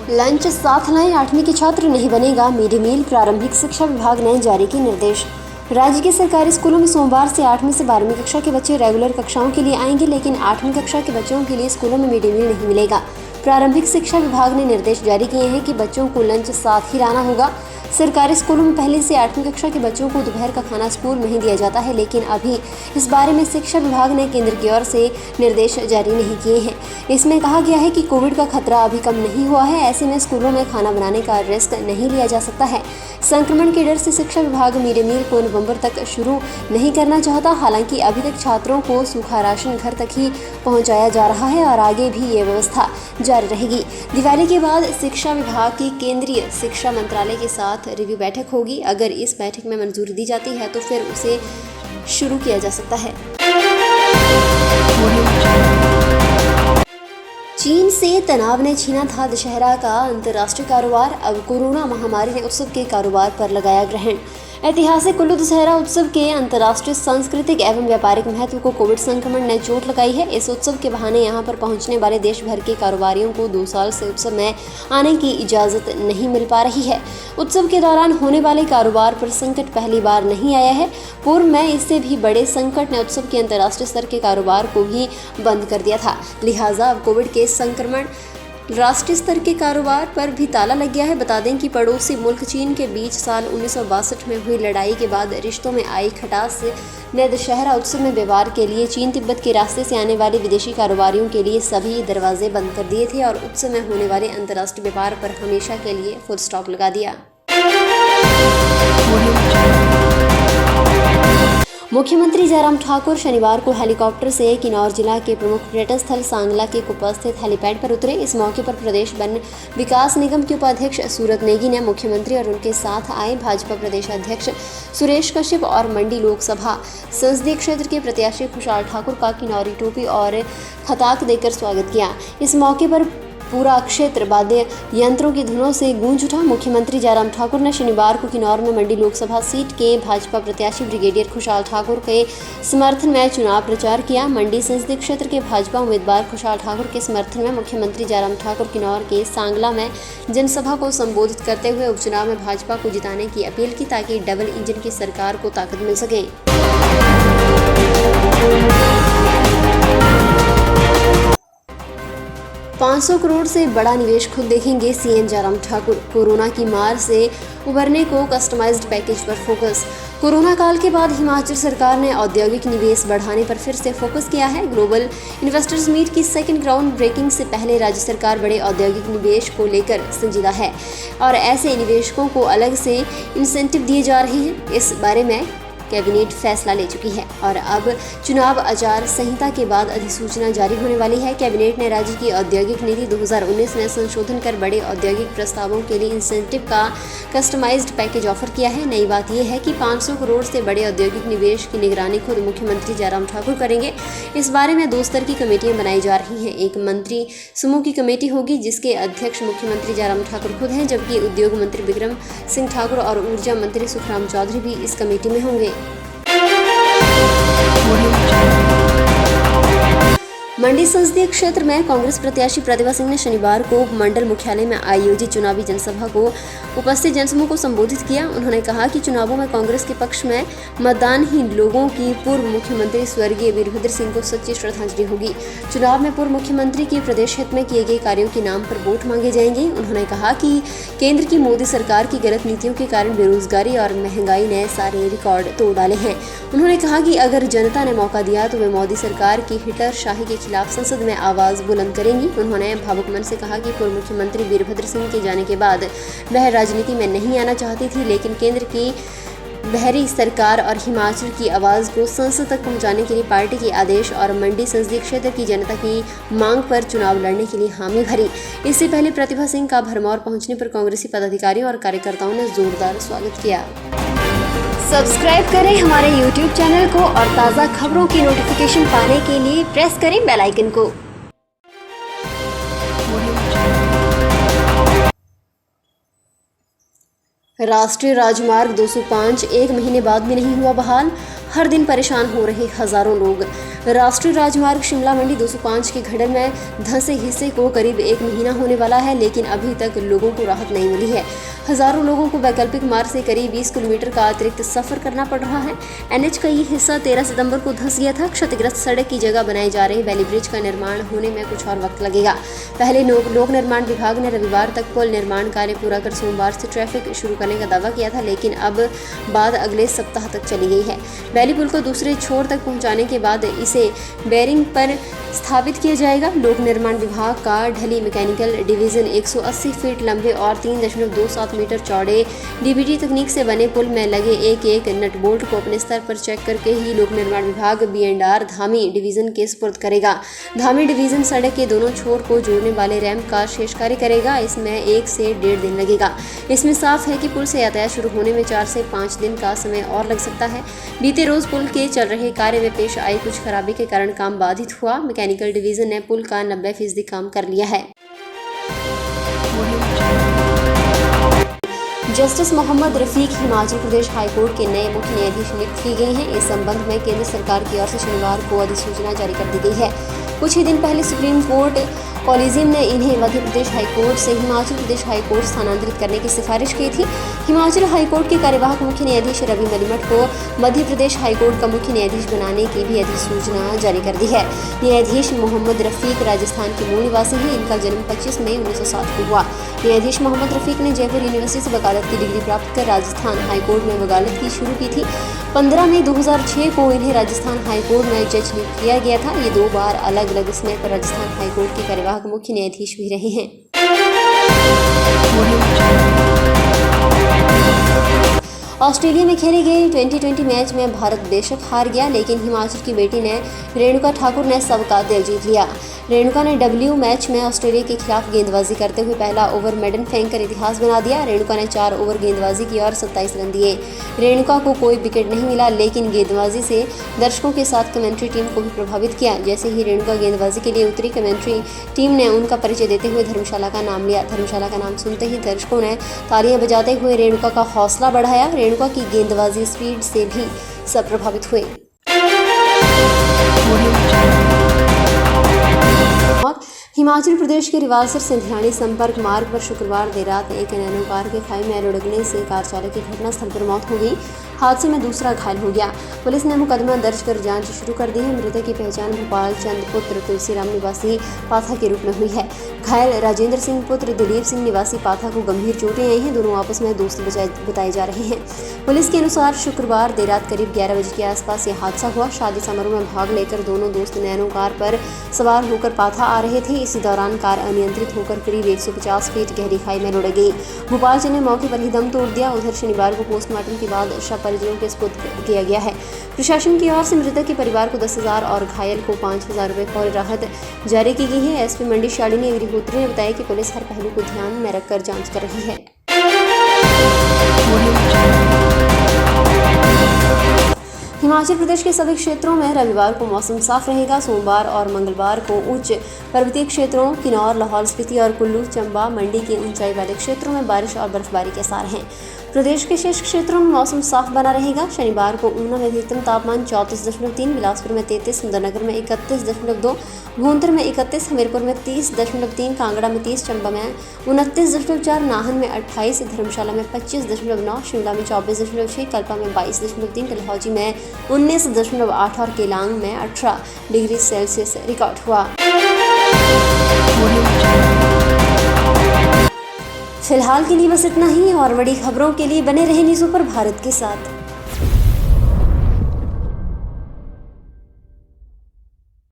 Lunch साथ लाएं, 8वीं के छात्र नहीं बनेगा मिड डे मील। प्रारंभिक शिक्षा विभाग ने जारी किए निर्देश। राज्य के सरकारी स्कूलों में सोमवार से 8वीं से 12वीं कक्षा के बच्चे रेगुलर कक्षाओं के लिए आएंगे, लेकिन 8वीं कक्षा के बच्चों के लिए स्कूलों में मिड डे मील नहीं मिलेगा। प्रारंभिक शिक्षा विभाग ने निर्देश जारी किए हैं कि बच्चों को लंच साथ ही लाना होगा। सरकारी स्कूलों में पहले से 8वीं कक्षा के बच्चों को दोपहर का खाना स्कूल में ही दिया जाता है, लेकिन अभी इस बारे में शिक्षा विभाग ने केंद्र की ओर से निर्देश जारी नहीं किए हैं। इसमें कहा गया है कि कोविड का खतरा अभी कम नहीं हुआ है, ऐसे में स्कूलों में खाना बनाने का रिस्क नहीं लिया जा सकता है। संक्रमण के डर से शिक्षा विभाग मिड डे मील को नवंबर तक शुरू नहीं करना चाहता। हालांकि अभी तक छात्रों को सूखा राशन घर तक ही पहुंचाया जा रहा है और आगे भी ये व्यवस्था जारी रहेगी। दिवाली के बाद शिक्षा विभाग की केंद्रीय शिक्षा मंत्रालय के साथ रिव्यू बैठक होगी। अगर इस बैठक में मंजूरी दी जाती है तो फिर उसे शुरू किया जा सकता है। चीन से तनाव ने छीना था दशहरा का अंतर्राष्ट्रीय कारोबार। अब कोरोना महामारी ने उत्सव के कारोबार पर लगाया ग्रहण। ऐतिहासिक कुल्लू दशहरा उत्सव के अंतर्राष्ट्रीय सांस्कृतिक एवं व्यापारिक महत्व को कोविड संक्रमण ने चोट लगाई है। इस उत्सव के बहाने यहां पर पहुंचने वाले देश भर के कारोबारियों को 2 साल से उत्सव में आने की इजाजत नहीं मिल पा रही है। उत्सव के दौरान होने वाले कारोबार पर संकट पहली बार नहीं आया है। पूर्व में इससे भी बड़े संकट ने उत्सव के अंतर्राष्ट्रीय स्तर के कारोबार को भी बंद कर दिया था। लिहाजा अब कोविड के संक्रमण राष्ट्रीय स्तर के कारोबार पर भी ताला लग गया है। बता दें कि पड़ोसी मुल्क चीन के बीच साल 1962 में हुई लड़ाई के बाद रिश्तों में आई खटास ने दशहरा उत्सव में व्यवहार के लिए चीन तिब्बत के रास्ते से आने वाले विदेशी कारोबारियों के लिए सभी दरवाजे बंद कर दिए थे और उत्सव में होने वाले अंतर्राष्ट्रीय व्यापार पर हमेशा के लिए फुल स्टॉप लगा दिया। मुख्यमंत्री जयराम ठाकुर शनिवार को हेलीकॉप्टर से किन्नौर जिला के प्रमुख पर्यटन स्थल सांगला के कुप्पा स्थित हेलीपैड पर उतरे। इस मौके पर प्रदेश वन विकास निगम के उपाध्यक्ष सूरत नेगी ने मुख्यमंत्री और उनके साथ आए भाजपा प्रदेश अध्यक्ष सुरेश कश्यप और मंडी लोकसभा संसदीय क्षेत्र के प्रत्याशी खुशहाल ठाकुर का किन्नौरी टोपी और खताक देकर स्वागत किया। इस मौके पर पूरा क्षेत्र वाद्य यंत्रों की धुनों से गूंज उठा। मुख्यमंत्री जयराम ठाकुर ने शनिवार को किन्नौर में मंडी लोकसभा सीट के भाजपा प्रत्याशी ब्रिगेडियर खुशहाल ठाकुर के समर्थन में चुनाव प्रचार किया। मंडी संसदीय क्षेत्र के भाजपा उम्मीदवार खुशहाल ठाकुर के समर्थन में मुख्यमंत्री जयराम ठाकुर किन्नौर के सांगला में जनसभा को संबोधित करते हुए उपचुनाव में भाजपा को जिताने की अपील की, ताकि डबल इंजन की सरकार को ताकत मिल सके। 500 करोड़ से बड़ा निवेश खुद देखेंगे सीएम जयराम ठाकुर। कोरोना की मार से उबरने को कस्टमाइज्ड पैकेज पर फोकस। कोरोना काल के बाद हिमाचल सरकार ने औद्योगिक निवेश बढ़ाने पर फिर से फोकस किया है। ग्लोबल इन्वेस्टर्स मीट की सेकंड ग्राउंड ब्रेकिंग से पहले राज्य सरकार बड़े औद्योगिक निवेश को लेकर संजीदा है और ऐसे निवेशकों को अलग से इंसेंटिव दिए जा रहे हैं। इस बारे में कैबिनेट फैसला ले चुकी है और अब चुनाव आचार संहिता के बाद अधिसूचना जारी होने वाली है। कैबिनेट ने राज्य की औद्योगिक नीति 2019 में संशोधन कर बड़े औद्योगिक प्रस्तावों के लिए इंसेंटिव का कस्टमाइज्ड पैकेज ऑफर किया है। नई बात यह है कि 500 करोड़ से बड़े औद्योगिक निवेश की निगरानी खुद मुख्यमंत्री जयराम ठाकुर करेंगे। इस बारे में 2 स्तर की कमेटियां बनाई जा रही हैं। एक मंत्री समूह की कमेटी होगी जिसके अध्यक्ष मुख्यमंत्री जयराम ठाकुर खुद हैं, जबकि उद्योग मंत्री बिक्रम सिंह ठाकुर और ऊर्जा मंत्री सुखराम चौधरी भी इस कमेटी में होंगे। मंडी संसदीय क्षेत्र में कांग्रेस प्रत्याशी प्रतिभा सिंह ने शनिवार को मंडल मुख्यालय में आयोजित चुनावी जनसभा को उपस्थित जनसमूह को संबोधित किया। उन्होंने कहा कि चुनावों में कांग्रेस के पक्ष में मतदान ही लोगों की पूर्व मुख्यमंत्री स्वर्गीय वीरभद्र सिंह को सच्ची श्रद्धांजलि होगी। चुनाव में पूर्व मुख्यमंत्री के प्रदेश हित में किए गए कार्यों के नाम पर वोट मांगे जाएंगे। उन्होंने कहा कि केंद्र की मोदी सरकार की गलत नीतियों के कारण बेरोजगारी और महंगाई ने सारे रिकॉर्ड तोड़ डाले हैं। उन्होंने कहा कि अगर जनता ने मौका दिया तो वे मोदी सरकार की हिटलरशाही के खिलाफ संसद में आवाज बुलंद करेंगी। उन्होंने भावुक मन से कहा कि पूर्व मुख्यमंत्री वीरभद्र सिंह के जाने के बाद वह राजनीति में नहीं आना चाहती थी, लेकिन केंद्र की बहरी सरकार और हिमाचल की आवाज को संसद तक पहुंचाने के लिए पार्टी के आदेश और मंडी संसदीय क्षेत्र की जनता की मांग पर चुनाव लड़ने के लिए हामी भरी। इससे पहले प्रतिभा सिंह का भरमौर पहुंचने पर कांग्रेसी पदाधिकारियों और कार्यकर्ताओं ने जोरदार स्वागत किया। सब्सक्राइब करें हमारे YouTube चैनल को और ताज़ा खबरों की नोटिफिकेशन पाने के लिए प्रेस करें बेल आइकन को। राष्ट्रीय राजमार्ग 205 एक महीने बाद भी नहीं हुआ बहाल, हर दिन परेशान हो रहे हजारों लोग। राष्ट्रीय राजमार्ग शिमला मंडी 205 के खड्डे में धंसे हिस्से को करीब एक महीना होने वाला है, लेकिन अभी तक लोगों को राहत नहीं मिली है। हजारों लोगों को वैकल्पिक मार्ग से करीब 20 किलोमीटर का अतिरिक्त सफर करना पड़ रहा है। एनएच का ये हिस्सा 13 सितंबर को धंस गया था। क्षतिग्रस्त सड़क की जगह बनाए जा रहे वैली ब्रिज का निर्माण होने में कुछ और वक्त लगेगा। पहले लोक निर्माण विभाग ने रविवार तक पुल निर्माण कार्य पूरा कर सोमवार से ट्रैफिक शुरू करने का दावा किया था, लेकिन अब बात अगले सप्ताह तक चली गई है। वैली पुल को दूसरे छोर तक पहुंचाने के बाद इसे बेरिंग पर स्थापित किया जाएगा। लोक निर्माण विभाग का ढली मैकेनिकल डिवीजन 180 फीट लंबे और 3.27 मीटर चौड़े डीबीटी तकनीक से बने पुल में लगे एक नट बोल्ट को अपने स्तर पर चेक करके ही लोक निर्माण विभाग B&R धामी डिवीजन के सुपुर्द करेगा। धामी डिवीजन सड़क के दोनों छोर को जोड़ने वाले रैंप का शेष कार्य करेगा। इसमें 1 से 1.5 दिन लगेगा। इसमें साफ है कि पुल से यातायात शुरू होने में 4 से 5 दिन का समय और लग सकता है। बीते रोज पुल के चल रहे कार्य में पेश आई कुछ खराबी के कारण काम बाधित हुआ। मैकेनिकल डिवीजन ने पुल का 90% काम कर लिया है। जस्टिस मोहम्मद रफीक हिमाचल प्रदेश हाईकोर्ट के नए मुख्य न्यायाधीश नियुक्त की गई हैं। इस संबंध में केंद्र सरकार की ओर से शनिवार को अधिसूचना जारी कर दी गई है। कुछ ही दिन पहले सुप्रीम कोर्ट कॉलेजियम ने इन्हें मध्य प्रदेश हाईकोर्ट से हिमाचल प्रदेश हाईकोर्ट स्थानांतरित करने की सिफारिश की थी। हिमाचल हाईकोर्ट के कार्यवाहक मुख्य न्यायाधीश रवि मलिमठ को मध्य प्रदेश हाईकोर्ट का मुख्य न्यायाधीश बनाने की भी अधिसूचना जारी कर दी है। न्यायाधीश मोहम्मद रफीक राजस्थान के मूल निवासी हैं। इनका जन्म 25 मई 1960 को हुआ। न्यायाधीश मोहम्मद रफीक ने जयपुर यूनिवर्सिटी से वकालत की डिग्री प्राप्त कर राजस्थान हाईकोर्ट में वकालत की शुरू की थी। 15 मई 2006 को इन्हें राजस्थान हाईकोर्ट में जज नियुक्त किया गया था। ये 2 बार अलग अलग समय पर राजस्थान हाईकोर्ट के कार्यवाहक मुख्य न्यायाधीश भी रहे हैं। ऑस्ट्रेलिया में खेले गए 2020 मैच में भारत बेशक हार गया, लेकिन हिमाचल की बेटी ने रेणुका ठाकुर ने सबका दिल जीत लिया। रेणुका ने डब्ल्यू मैच में ऑस्ट्रेलिया के खिलाफ गेंदबाजी करते हुए पहला ओवर मेडन फेंककर इतिहास बना दिया। रेणुका ने 4 ओवर गेंदबाजी की और 27 रन दिए। रेणुका को कोई विकेट नहीं मिला, लेकिन गेंदबाजी से दर्शकों के साथ कमेंट्री टीम को भी प्रभावित किया। जैसे ही रेणुका गेंदबाजी के लिए उतरी, कमेंट्री टीम ने उनका परिचय देते हुए धर्मशाला का नाम लिया। धर्मशाला का नाम सुनते ही दर्शकों ने तालियां बजाते हुए रेणुका का हौसला बढ़ाया। रेणुका की गेंदबाजी स्पीड से भी सब प्रभावित हुए। हिमाचल प्रदेश के रिवालसर सिंधियाणी संपर्क मार्ग पर शुक्रवार देर रात एक नैनो कार के खाई में लुढ़कने से कार चालक की घटनास्थल पर मौत हो गई। हादसे में दूसरा घायल हो गया। पुलिस ने मुकदमा दर्ज कर जांच शुरू कर दी है। मृतक की पहचान भोपाल चंद पुत्र तुलसीराम निवासी पाथा के रूप में हुई है। घायल राजेंद्र सिंह पुत्र दिलीप सिंह निवासी पाथा को गंभीर चोटें आई हैं। दोनों आपस में दोस्त बताए जा रहे हैं। पुलिस के अनुसार शुक्रवार देर रात करीब 11 बजे के आसपास यह हादसा हुआ। शादी समारोह में भाग लेकर दोनों दोस्त नैनो कार पर सवार होकर पाथा आ रहे थे। इसी दौरान कार अनियंत्रित होकर करीब 150 फीट गहरी खाई में लुढ़क गई। भोपाल चंद ने मौके पर ही दम तोड़ दिया। उधर शनिवार को पोस्टमार्टम के बाद शव परिजनों के सुपुर्द किया गया है। प्रशासन की ओर से मृतक के परिवार को 10,000 और घायल को 5,000 रुपए फौरी राहत जारी की गई है। एसपी मंडी शालिनी अग्निहोत्री ने बताया कि पुलिस हर पहलू को ध्यान में रखकर जांच कर रही है। हिमाचल प्रदेश के सभी क्षेत्रों में रविवार को मौसम साफ रहेगा। सोमवार और मंगलवार को उच्च पर्वतीय क्षेत्रों किन्नौर, लाहौल स्पीति और कुल्लू, चंबा, मंडी के ऊंचाई वाले क्षेत्रों में बारिश और बर्फबारी के आसार हैं। प्रदेश के शेष क्षेत्रों में मौसम साफ बना रहेगा। शनिवार को ऊना में अधिकतम तापमान 34.3, बिलासपुर में 33, सुंदरनगर में 31.2, भूंतर में 31, हमीरपुर में 30.3, कांगड़ा में 30, चंबा में 29.4, नाहन में 28, धर्मशाला में 25.9, शिमला में 24.6, कल्पा में 22.3, डलहौजी में 19.8 और केलांग में 18 डिग्री सेल्सियस रिकॉर्ड हुआ। फिलहाल के लिए बस इतना ही। और बड़ी खबरों के लिए बने रहे न्यूज़ पर भारत के साथ।